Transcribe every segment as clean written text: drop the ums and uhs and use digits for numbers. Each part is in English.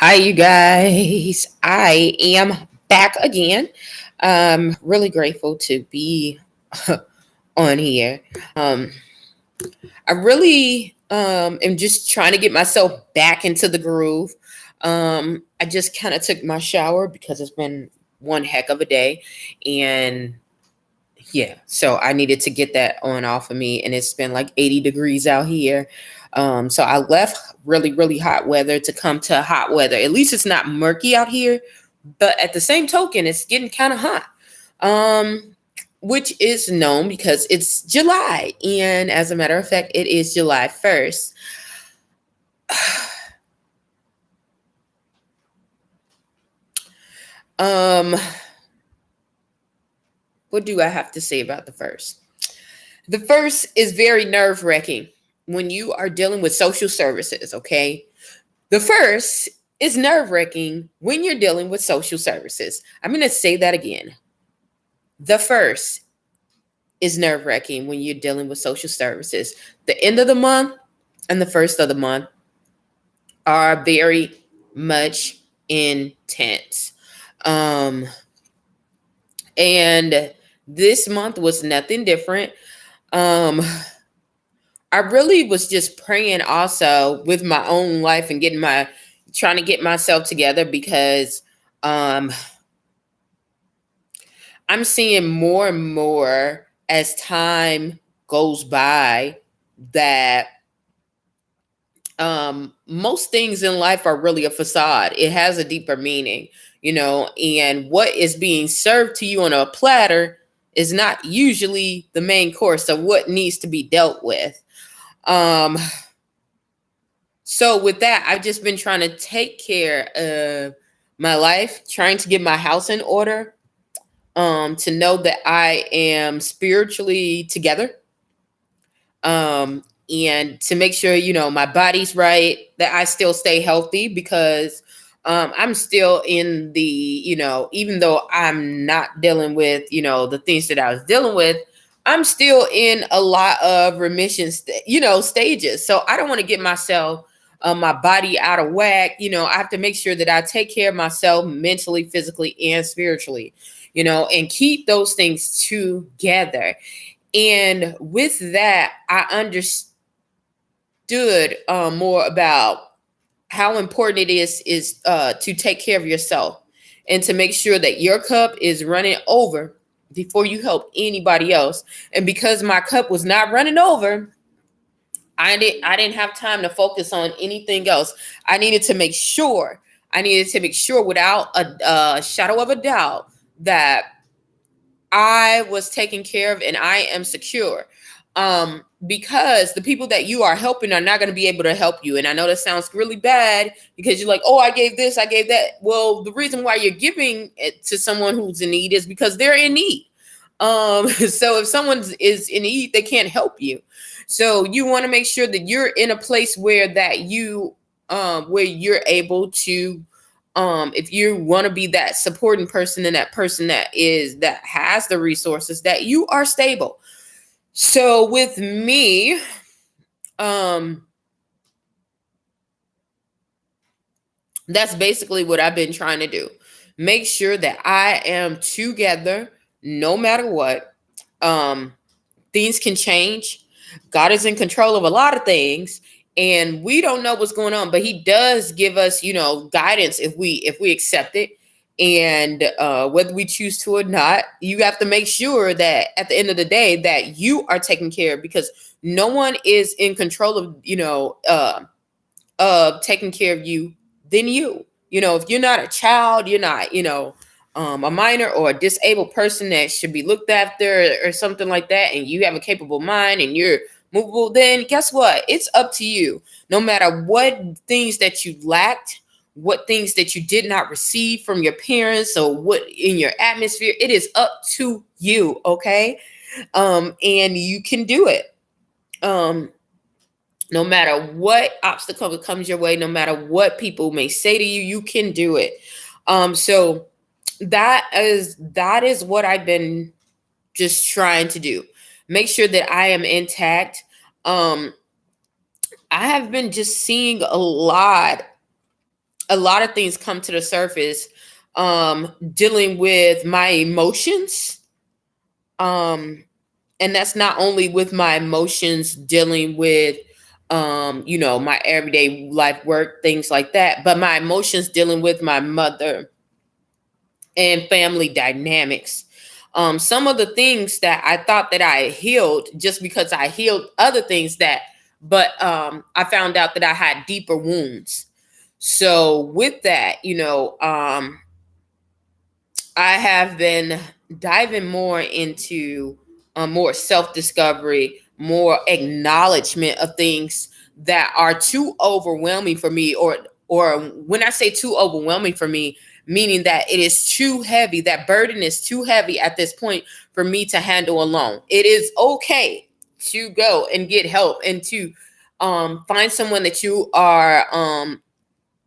Hi, you guys. I am back again. Really grateful to be on here. Um, I really am just trying to get myself back into the groove. I just kind of took my shower because it's been one heck of a day, and yeah, so I needed to get that on off of me, and it's been like 80 degrees out here. So I left really, really hot weather to come to hot weather. At least it's not murky out here, but at the same token, it's getting kind of hot. Um, which is known because it's July, and as a matter of fact, it is July 1st. Um, what do I have to say about the first? The first is very nerve wracking when you are dealing with social services, okay? The first is nerve wracking when you're dealing with social services. I'm going to say that again. The first is nerve wracking when you're dealing with social services. The end of the month and the first of the month are very much intense. Um, and this month was nothing different. Um, I really was just praying also with my own life and trying to get myself together because um I'm seeing more and more as time goes by that most things in life are really a facade. It has a deeper meaning, and what is being served to you on a platter is not usually the main course of what needs to be dealt with. Um So with that, I've just been trying to take care of my life, trying to get my house in order, to know that I am spiritually together, and to make sure, my body's right, that I still stay healthy because I'm still in the, even though I'm not dealing with, the things that I was dealing with, I'm still in a lot of remission, stages. So I don't want to get myself, my body out of whack. I have to make sure that I take care of myself mentally, physically, and spiritually, and keep those things together. And with that, I understood more about how important it is to take care of yourself and to make sure that your cup is running over before you help anybody else. And because my cup was not running over, I didn't have time to focus on anything else. I needed to make sure without a shadow of a doubt that I was taken care of and I am secure. Because the people that you are helping are not going to be able to help you. And I know that sounds really bad because you're like, oh, I gave this, I gave that. Well, the reason why you're giving it to someone who's in need is because they're in need. So if someone is in need, they can't help you. So you want to make sure that you're in a place where you're able to, if you want to be that supporting person and that person that has the resources, that you are stable. So with me, um that's basically what I've been trying to do. Make sure that I am together no matter what. um Things can change. God is in control of a lot of things, and we don't know what's going on, but He does give us, guidance if we accept it. And whether we choose to or not, you have to make sure that at the end of the day that you are taken care of, because no one is in control of taking care of you than you. If you're not a child, you're not, a minor or a disabled person that should be looked after or something like that, and you have a capable mind and you're movable, then guess what? It's up to you. No matter what things that you lacked, what things that you did not receive from your parents or what in your atmosphere, it is up to you, okay? And you can do it. No matter what obstacle comes your way, no matter what people may say to you, you can do it. So that is what I've been just trying to do. Make sure that I am intact. Um, I have been just seeing a lot a lot of things come to the surface, dealing with my emotions. Um, and that's not only with my emotions, dealing with, my everyday life, work, things like that, but my emotions dealing with my mother and family dynamics. Some of the things that I thought that I healed just because I healed other things but I found out that I had deeper wounds. So with that, I have been diving more into more self discovery, more acknowledgement of things that are too overwhelming for me, or when I say too overwhelming for me, meaning that it is too heavy, that burden is too heavy at this point for me to handle alone. It is okay to go and get help and to find someone that you are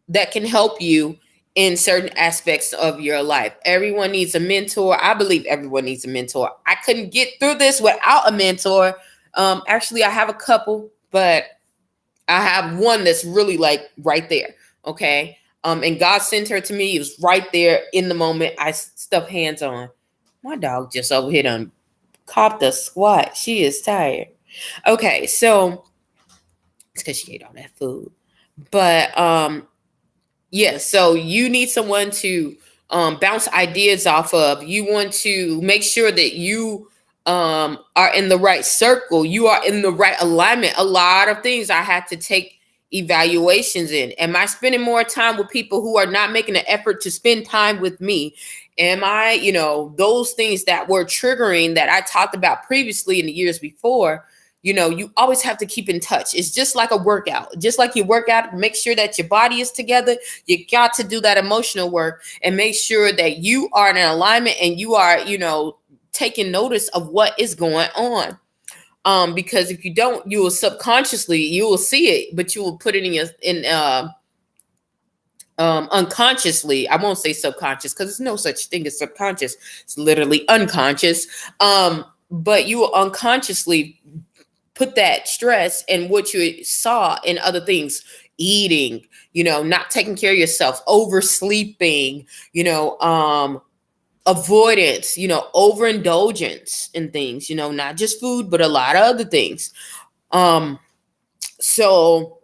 that can help you in certain aspects of your life. Everyone needs a mentor. I believe everyone needs a mentor. I couldn't get through this without a mentor. Actually, I have a couple, but I have one that's really like right there. Okay. And God sent her to me. It was right there in the moment. I stuffed hands on. My dog just over here done copped a squat. She is tired. Okay, so it's because she ate all that food. But yeah, so you need someone to bounce ideas off of. You want to make sure that you are in the right circle. You are in the right alignment. A lot of things I had to take evaluations in. Am I spending more time with people who are not making an effort to spend time with me? Am I, those things that were triggering that I talked about previously in the years before? You always have to keep in touch. It's just like a workout. Just like you work out, make sure that your body is together. You got to do that emotional work and make sure that you are in alignment and you are, taking notice of what is going on. Because if you don't, you will subconsciously, you will see it, but you will put it unconsciously. I won't say subconscious because there's no such thing as subconscious. It's literally unconscious. But you will unconsciously put that stress and what you saw in other things, eating, not taking care of yourself, oversleeping, avoidance, overindulgence in things, not just food, but a lot of other things. Um, so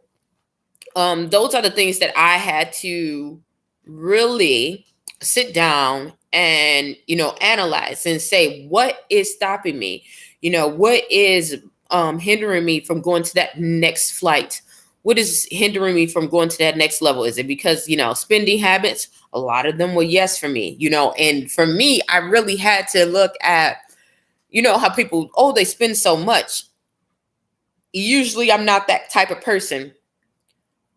those are the things that I had to really sit down and, analyze and say, what is stopping me? What is hindering me from going to that next flight? What is hindering me from going to that next level? Is it because, spending habits? A lot of them were yes for me, and for me, I really had to look at, how people, they spend so much. Usually I'm not that type of person.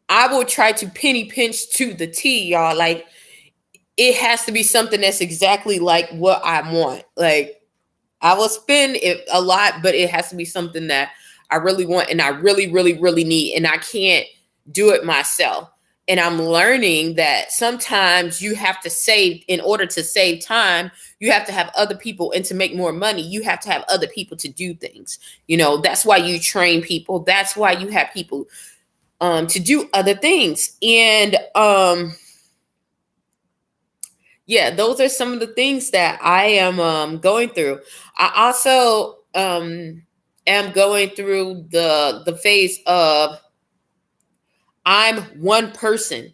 I will try to penny pinch to the T, y'all. Like, it has to be something that's exactly like what I want. Like, I will spend it a lot, but it has to be something that I really want and I really, really, really need. And I can't do it myself. And I'm learning that sometimes you have to save in order to save time. You have to have other people, and to make more money, you have to have other people to do things. That's why you train people. That's why you have people to do other things. And yeah, those are some of the things that I am going through. I also am going through the phase of I'm one person.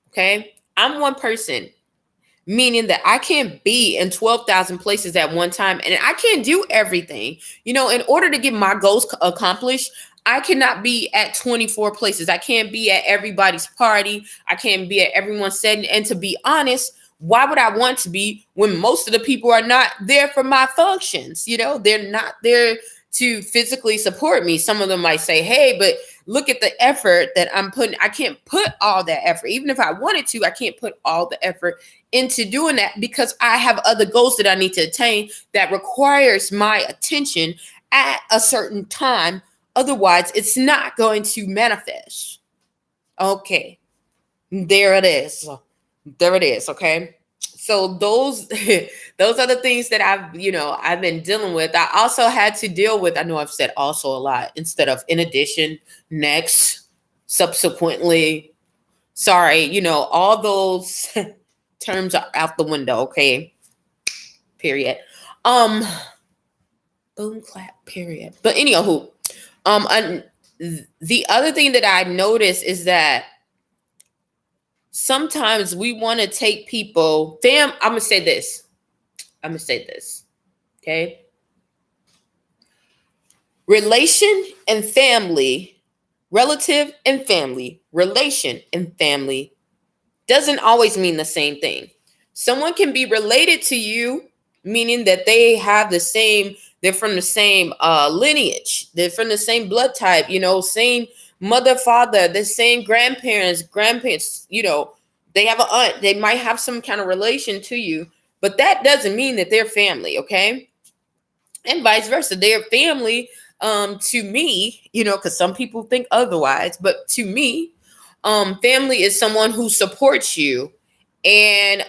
Okay, I'm one person, meaning that I can't be in 12,000 places at one time, and I can't do everything. In order to get my goals accomplished, I cannot be at 24 places. I can't be at everybody's party. I can't be at everyone's setting. And to be honest, why would I want to be when most of the people are not there for my functions? They're not there to physically support me. Some of them might say, hey, but look at the effort that I'm putting. I can't put all that effort. Even if I wanted to, I can't put all the effort into doing that because I have other goals that I need to attain that requires my attention at a certain time. Otherwise, it's not going to manifest. Okay, there it is. There it is. Okay. So those those are the things that I've been dealing with. I also had to deal with, I know I've said also a lot instead of in addition, next, subsequently, Sorry, all those terms are out the window, okay? Period. Um, boom, clap, period. But anywho, and the other thing that I noticed is that sometimes we want to take people, I'm gonna say this. Okay? Relation and family, relative and family, relation and family doesn't always mean the same thing. Someone can be related to you, meaning that they're from the same lineage, they're from the same blood type, same mother, father, the same grandparents, they have an aunt, they might have some kind of relation to you, but that doesn't mean that they're family, okay? And vice versa. They're family to me, because some people think otherwise, but to me, family is someone who supports you and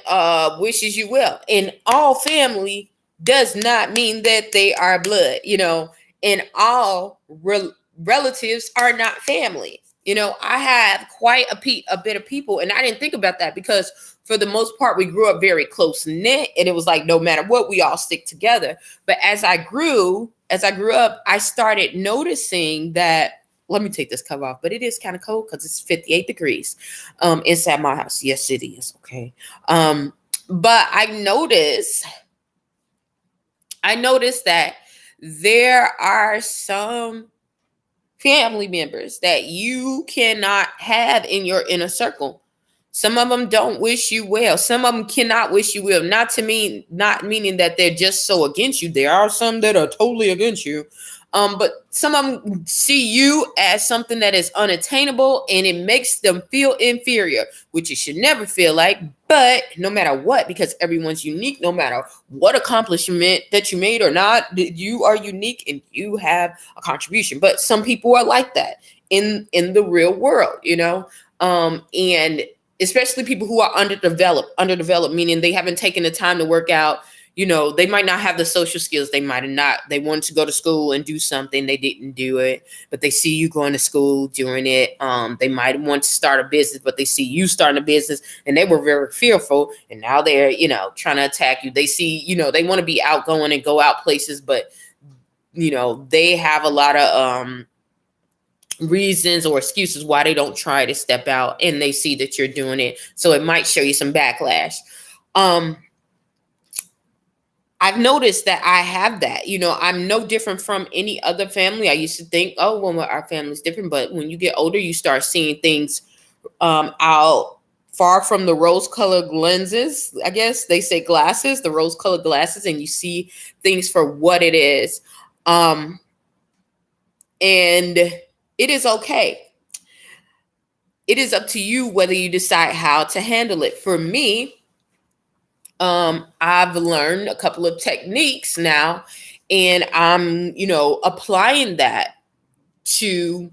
wishes you well. And all family does not mean that they are blood, and all relatives are not family. I have quite a bit of people, and I didn't think about that because for the most part, we grew up very close knit, and it was like no matter what, we all stick together. But as I grew up, I started noticing that. Let me take this cover off, but it is kind of cold because it's 58 degrees inside my house. Yes, it is. Okay. But I noticed that there are some family members that you cannot have in your inner circle. Some of them don't wish you well. Some of them cannot wish you well. Not meaning that they're just so against you. There are some that are totally against you. But some of them see you as something that is unattainable and it makes them feel inferior, which you should never feel like. But no matter what, because everyone's unique, no matter what accomplishment that you made or not, you are unique and you have a contribution. But some people are like that in the real world, and especially people who are underdeveloped, meaning they haven't taken the time to work out. They might not have the social skills. They wanted to go to school and do something. They didn't do it, but they see you going to school, doing it. They might want to start a business, but they see you starting a business and they were very fearful. And now they're, trying to attack you. They see, they want to be outgoing and go out places, but, they have a lot of, reasons or excuses why they don't try to step out, and they see that you're doing it. So it might show you some backlash. I've noticed that I have that. I'm no different from any other family. I used to think, oh, well, our family's different. But when you get older, you start seeing things out far from the rose-colored lenses. I guess they say glasses, the rose-colored glasses, and you see things for what it is. And it is okay. It is up to you whether you decide how to handle it. For me, I've learned a couple of techniques now, and I'm, applying that to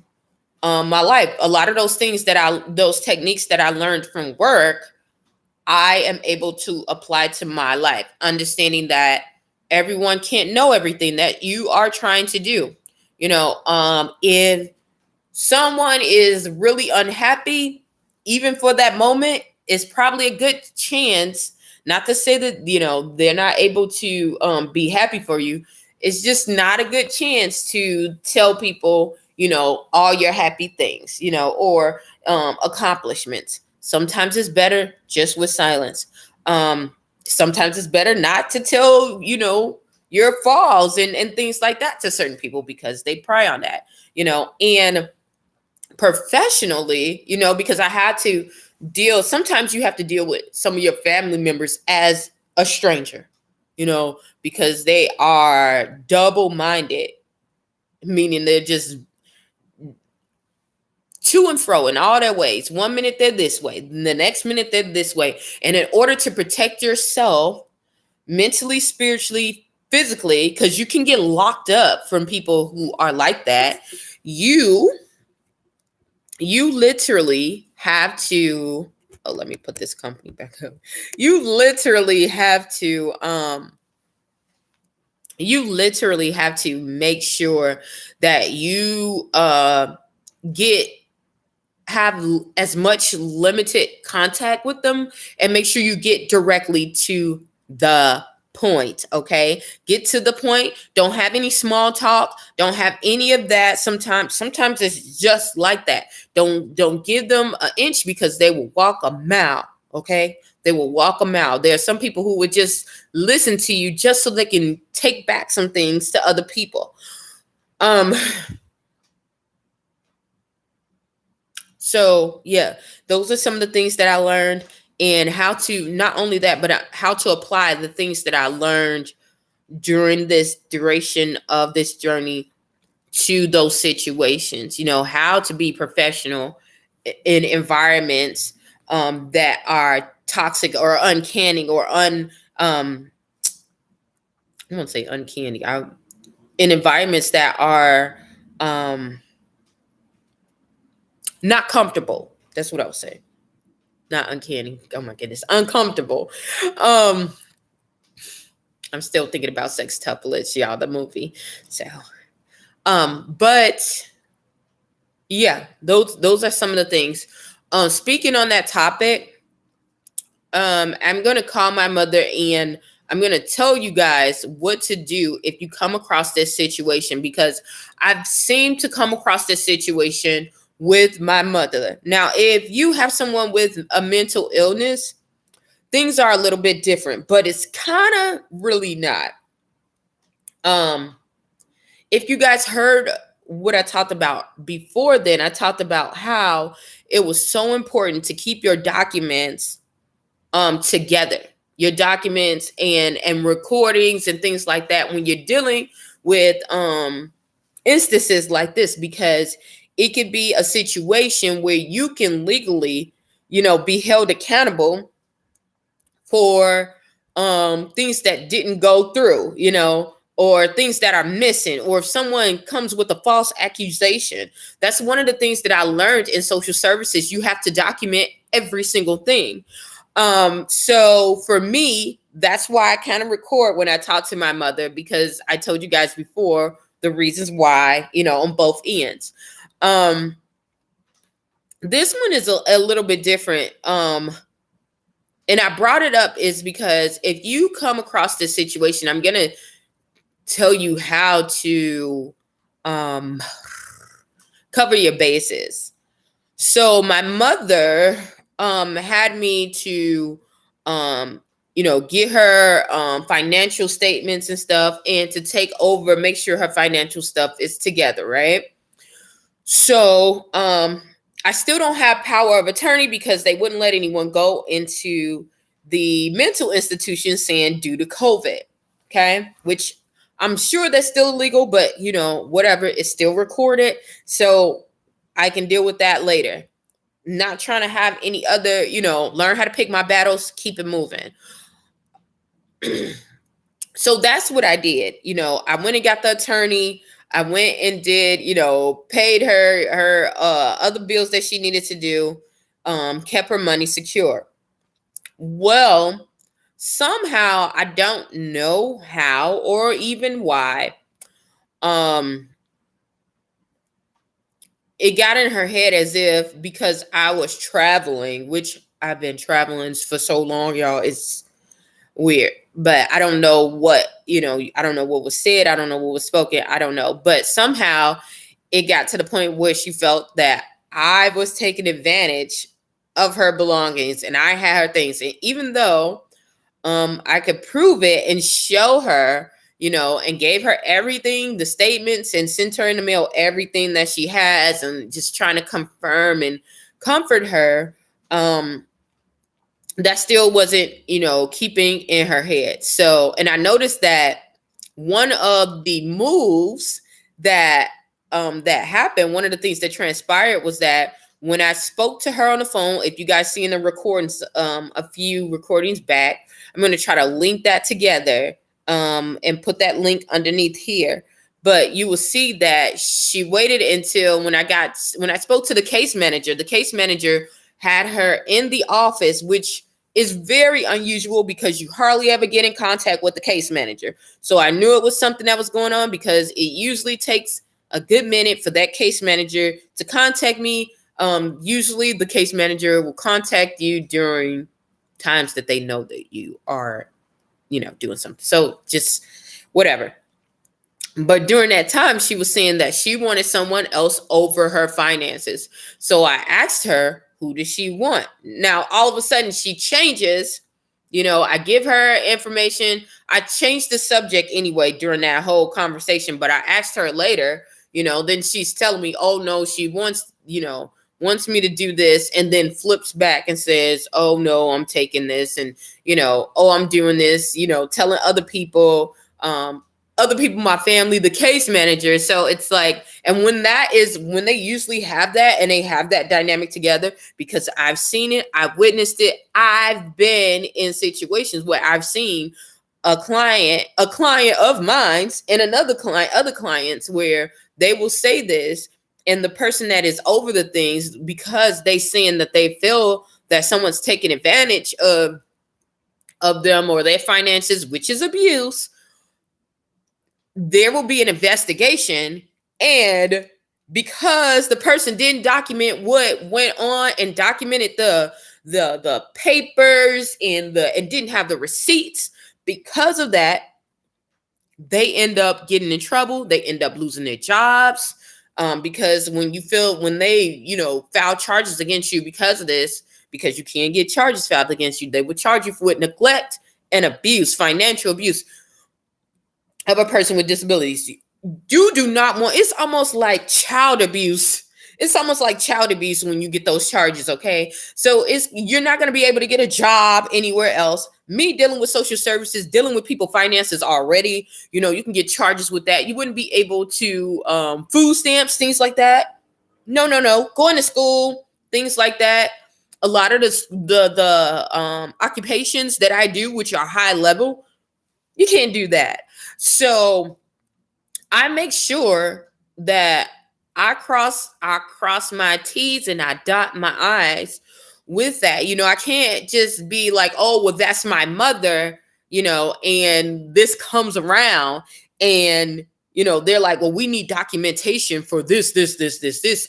my life. A lot of those those techniques that I learned from work, I am able to apply to my life, understanding that everyone can't know everything that you are trying to do. If someone is really unhappy, even for that moment, it's probably a good chance, not to say that, they're not able to be happy for you. It's just not a good chance to tell people, all your happy things, or accomplishments. Sometimes it's better just with silence. Sometimes it's better not to tell, your falls and things like that to certain people because they pry on that, and professionally, because I had to sometimes you have to deal with some of your family members as a stranger, because they are double-minded, meaning they're just to and fro in all their ways. 1 minute they're this way, the next minute they're this way. And in order to protect yourself mentally, spiritually, physically, because you can get locked up from people who are like that, you literally have to, let me put this company back up. You literally have to make sure that you have as much limited contact with them, and make sure you get directly to the point. Okay, get to the point. Don't have any small talk. Don't have any of that. Sometimes it's just like that. Don't give them an inch, because they will walk a mile. Okay, they will walk a mile. There are some people who would just listen to you just so they can take back some things to other people. So yeah, those are some of the things that I learned, and how to, not only that, but how to apply the things that I learned during this duration of this journey to those situations. How to be professional in environments that are toxic or uncanny or I won't say uncanny. In environments that are not comfortable. That's what I would say. Not uncanny. Oh my goodness, uncomfortable. Um, I'm still thinking about Sextuplets, y'all, the movie. So, but yeah, those are some of the things. Speaking on that topic, I'm gonna call my mother, and I'm gonna tell you guys what to do if you come across this situation, because I've seemed to come across this situation with my mother. Now, if you have someone with a mental illness, things are a little bit different, but it's kind of really not. If you guys heard what I talked about before, then I talked about how it was so important to keep your documents together, your documents and recordings and things like that when you're dealing with instances like this, because it could be a situation where you can legally, be held accountable for things that didn't go through, or things that are missing, or if someone comes with a false accusation. That's one of the things that I learned in social services. You have to document every single thing. So for me, that's why I kind of record when I talk to my mother, because I told you guys before the reasons why, on both ends. This one is a little bit different. And I brought it up is because if you come across this situation, I'm going to tell you how to cover your bases. So my mother had me to get her financial statements and stuff, and to take over, make sure her financial stuff is together, right? So I still don't have power of attorney, because they wouldn't let anyone go into the mental institution saying due to COVID. Okay, which I'm sure that's still illegal, but whatever, it's still recorded, so I can deal with that later. Not trying to have any other, learn how to pick my battles, keep it moving. So that's what I did. I went and got the attorney. I went and did, paid her other bills that she needed to do, kept her money secure. Well, somehow, I don't know how or even why, it got in her head as if because I was traveling, which I've been traveling for so long, y'all, it's weird. But I don't know what, I don't know what was said. I don't know what was spoken. I don't know. But somehow it got to the point where she felt that I was taking advantage of her belongings, and I had her things. And even though I could prove it and show her, and gave her everything, the statements, and sent her in the mail everything that she has, and just trying to confirm and comfort her, that still wasn't, keeping in her head. So, and I noticed that one of the moves that happened, one of the things that transpired was that when I spoke to her on the phone, if you guys see in the recordings, a few recordings back, I'm going to try to link that together and put that link underneath here. But you will see that she waited until when I spoke to the case manager had her in the office, which is very unusual because you hardly ever get in contact with the case manager. So I knew it was something that was going on, because it usually takes a good minute for that case manager to contact me Usually the case manager will contact you during times that they know that you are, doing something. So just whatever. But during that time, she was saying that she wanted someone else over her finances. So I asked her, who does she want? Now, all of a sudden, she changes. I give her information. I changed the subject anyway during that whole conversation, but I asked her later, then she's telling me, oh, no, she wants me to do this, and then flips back and says, oh, no, I'm taking this. And, oh, I'm doing this, telling other people, my family, the case manager. So it's like, and when they usually have that and they have that dynamic together, because I've seen it, I've witnessed it. I've been in situations where I've seen a client of mine's and other clients where they will say this, and the person that is over the things, because they saying that they feel that someone's taking advantage of them or their finances, which is abuse, there will be an investigation. And because the person didn't document what went on and documented the papers and didn't have the receipts, because of that, they end up getting in trouble. They end up losing their jobs. Because when they file charges against you because of this, because you can't get charges filed against you, they would charge you for neglect and abuse, financial abuse of a person with disabilities. You do not want, it's almost like child abuse. It's almost like child abuse when you get those charges, okay? So you're not going to be able to get a job anywhere else. Me dealing with social services, dealing with people finances already, you can get charges with that. You wouldn't be able to food stamps, things like that. No. Going to school, things like that. A lot of the occupations that I do, which are high level, you can't do that. So I make sure that I cross my T's and I dot my I's with that. I can't just be like, oh, well, that's my mother, and this comes around and, they're like, well, we need documentation for this,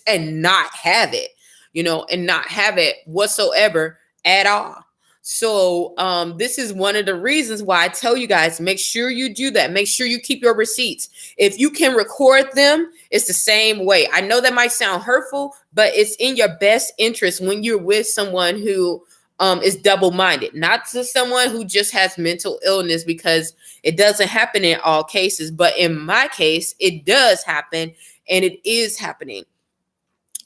and not have it, and not have it whatsoever at all. So this is one of the reasons why I tell you guys, make sure you do that. Make sure you keep your receipts. If you can record them, it's the same way. I know that might sound hurtful, but it's in your best interest when you're with someone who is double-minded, not just someone who just has mental illness, because it doesn't happen in all cases. But in my case, it does happen, and it is happening.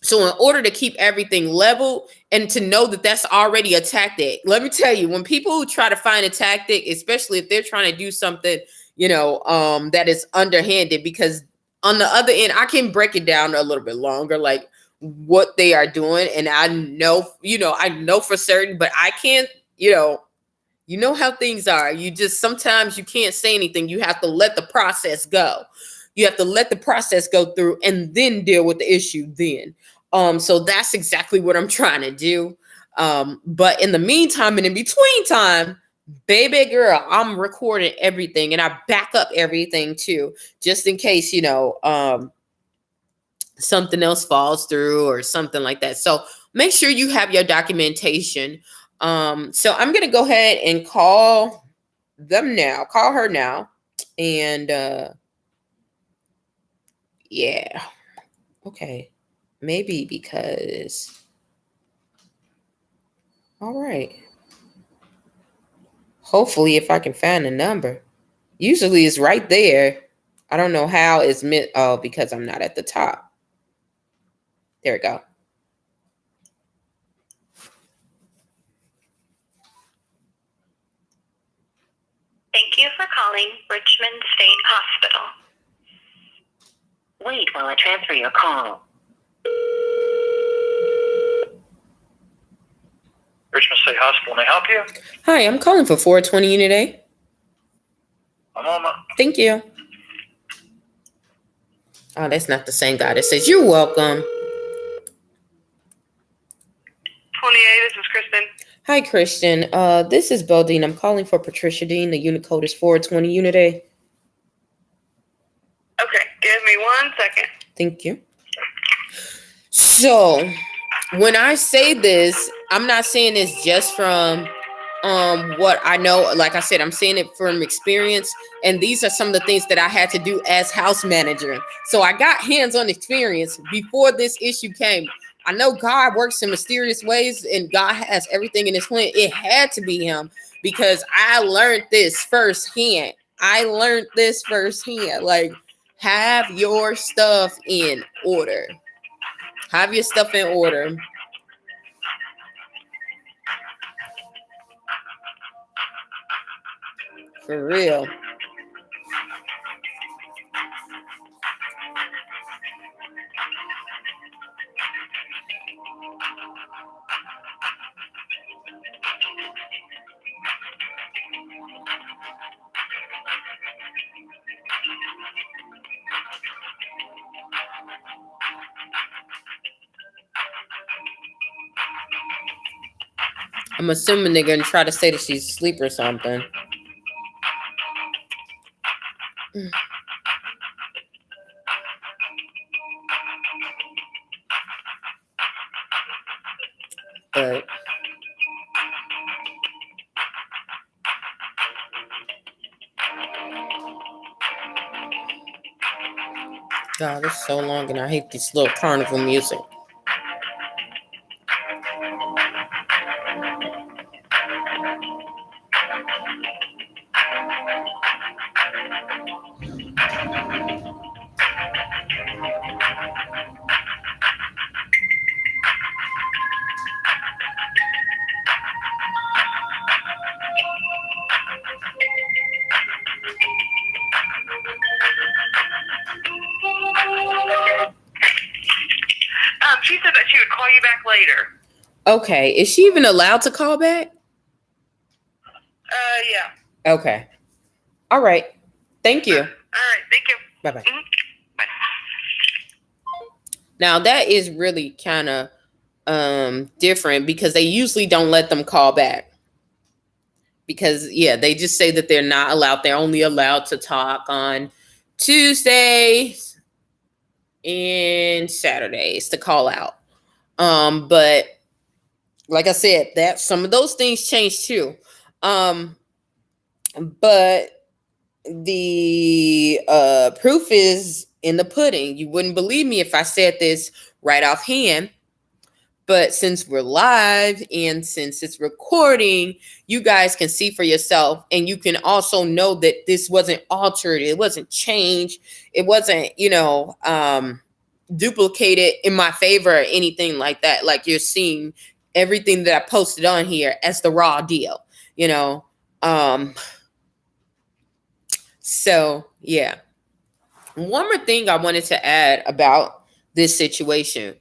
So in order to keep everything level and to know that that's already a tactic, let me tell you, when people try to find a tactic, especially if they're trying to do something, that is underhanded, because on the other end, I can break it down a little bit longer, like what they are doing. And I know for certain, but I can't, how things are. Sometimes you can't say anything. You have to let the process go. You have to let the process go through and then deal with the issue then. So that's exactly what I'm trying to do. But in the meantime and in between time, baby girl, I'm recording everything and I back up everything too, just in case, something else falls through or something like that. So make sure you have your documentation. So I'm going to go ahead and call her now. And, yeah. Okay. Maybe because, all right. Hopefully if I can find the number. Usually it's right there. I don't know how it's meant. Oh, because I'm not at the top. There we go. Thank you for calling Richmond State Hospital. Wait while I transfer your call. Richmond State Hospital, may I help you? Hi, I'm calling for 420 Unit A. A moment. Thank you. Oh, that's not the same guy that says you're welcome. 28, this is Kristen. Hi, Christian. This is Beldine. I'm calling for Patricia Dean. The unit code is 420 Unit A. Okay, give me 1 second. Thank you. So when I say this, I'm not saying this just from what I know. Like I said, I'm saying it from experience, and these are some of the things that I had to do as house manager. So I got hands-on experience before this issue came. I know God works in mysterious ways, and God has everything in His plan. It had to be Him because I learned this firsthand. Like, have your stuff in order. Have your stuff in order. For real. I'm assuming they're gonna try to say that she's asleep or something. But God, it's so long, and I hate this little carnival music. She said that she would call you back later. Okay, is she even allowed to call back? Yeah. Okay. All right. Thank you. All right. Thank you. Bye-bye. Mhm. Bye. Now that is really kind of different because they usually don't let them call back. Because they just say that they're not allowed. They're only allowed to talk on Tuesdays and Saturdays to call out. But like I said, that some of those things change too. But the proof is in the pudding. You wouldn't believe me if I said this right offhand. But since we're live and since it's recording, you guys can see for yourself. And you can also know that this wasn't altered. It wasn't changed. It wasn't, duplicated in my favor or anything like that. Like you're seeing everything that I posted on here as the raw deal, So, yeah. One more thing I wanted to add about this situation.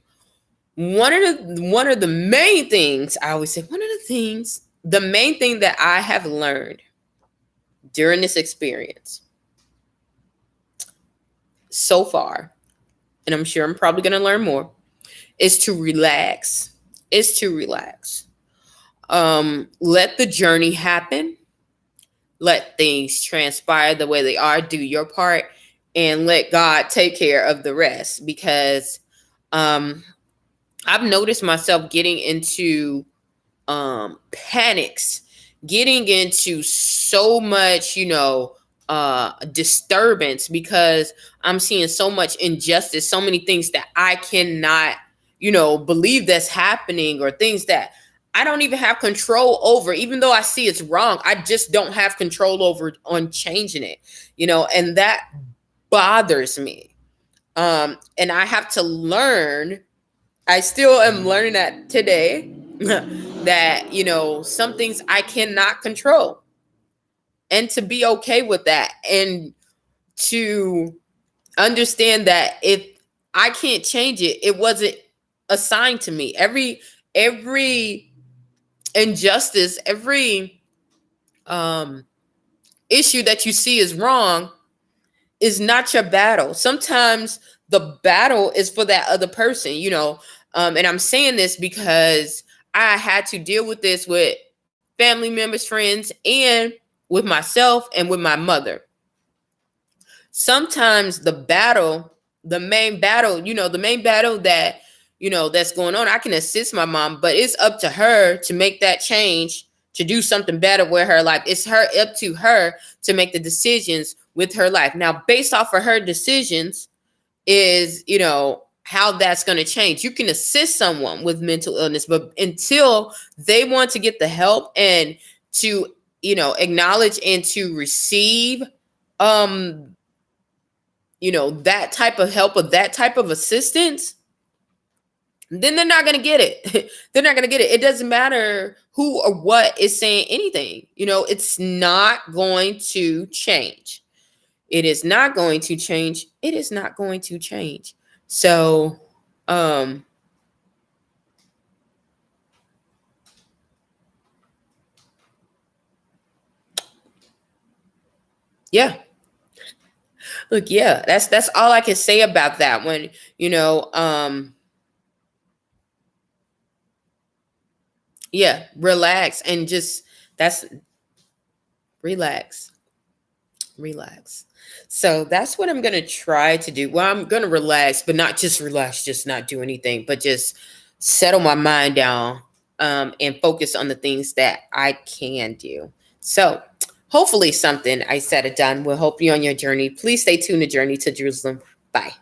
One of the main things I always say, the main thing that I have learned during this experience so far, and I'm sure I'm probably going to learn more, is to relax. Let the journey happen. Let things transpire the way they are. Do your part and let God take care of the rest. Because I've noticed myself getting into panics, getting into so much, disturbance because I'm seeing so much injustice, so many things that I cannot, believe that's happening, or things that I don't even have control over. Even though I see it's wrong, I just don't have control over on changing it, and that bothers me. And I have to learn. I still am learning that today that, some things I cannot control, and to be okay with that, and to understand that if I can't change it, it wasn't assigned to me. Every injustice, every issue that you see is wrong is not your battle. Sometimes the battle is for that other person, and I'm saying this because I had to deal with this with family members, friends, and with myself and with my mother. Sometimes the main battle that that's going on. I can assist my mom, but it's up to her to make that change, to do something better with her life. It's up to her to make the decisions with her life. Now, based off of her decisions is, how that's going to change. You can assist someone with mental illness, but until they want to get the help and to, acknowledge and to receive, that type of help or that type of assistance, then they're not going to get it. They're not going to get it. It doesn't matter who or what is saying anything. It's not going to change. It is not going to change. It is not going to change. So, yeah. Look, yeah, that's all I can say about that one. Yeah, relax and just relax. Relax. So that's what I'm going to try to do. Well, I'm going to relax, but not just relax, just not do anything, but just settle my mind down, and focus on the things that I can do. So hopefully something I said or done will help you on your journey. Please stay tuned to Journey to Jerusalem. Bye.